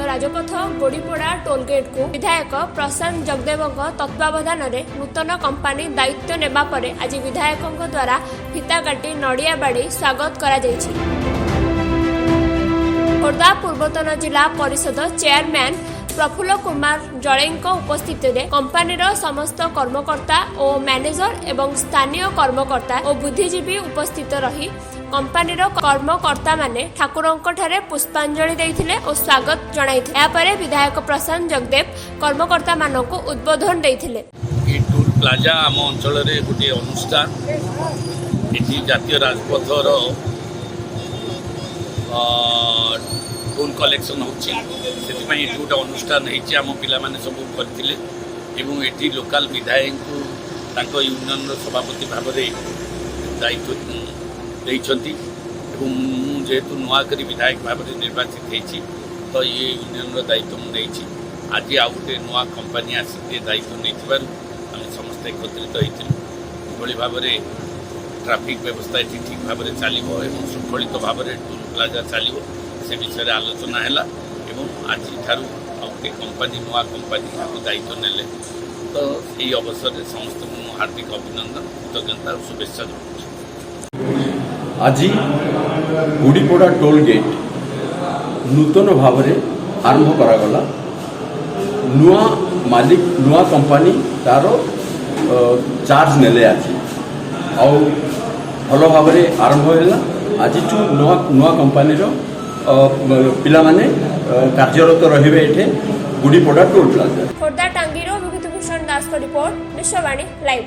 Rajpath गोड़ीपोड़ा toll gate को विधायक प्रशांत जगदेव तत्वावधान में नूतन कंपानी दायित्व नेबा परे आज विधायकों द्वारा फिता काटी नड़िया बाड़ी स्वागत करा जायछि। खोर्धा पूर्वतन जिला परिषद चेयरमैन प्रफुल्ल कुमार जड़ेंक उपस्थित कंपानीर समस्त कर्मकर्ता और मैनेजर एवं स्थानीय कर्मकर्ता और बुद्धिजीवी उपस्थित रही कंपानीर कर्मकर्ता माने ठाकुरंक ठारे पुष्पांजलि देइथिले और स्वागत जणाइथिले। यापरे विधायक प्रशांत जगदेव कर्मकर्ता मानक उद्बोधन देइथिले। टूल प्लाजा आम अंचल गोटे अनुष्ठान ये जातीय राजपथर टोल कलेक्शन होची से गोटे अनुष्ठान होती आम पिलाने सब करते ये लोकाल विधायक को यूनियन सभापति भाव में दायित्व देइछंती जेहेतु नुआकरी विधायक भाव में निर्वाचित होती तो ये यूनियन दायित्व मुझे आज आउ गोटे नुआ कंपानी आसिक दायित्व नहीं आम समस्त एकत्रित होती भाव में ट्राफिक व्यवस्था ये ठीक भाव में चलो शृंखलित भाव में टोल प्लाजा चलो से विषय आलोचना है आज ठारू गोटे कंपानी नुआ कंपानी आपको दायित्व नेले तो यही अवसर में समस्त हार्दिक अभिनंदन कृतज्ञता और शुभेच्छा जनाऊँ। आज गुड़ीपोड़ा टोल गेट नूतन भाव में आरंभ करागला। नुआ मालिक नुआ कंपानी तार चार्ज नेले आज भल भाव में आरंभ है। आज नुआ कंपानी पिला माने कार्यरत रहिबे एठे गुड़ीपोड़ा टोल प्लाजा। खोर्धा टांगीरो विभूतिभूषण दास को रिपोर्ट विश्ववाणी लाइव।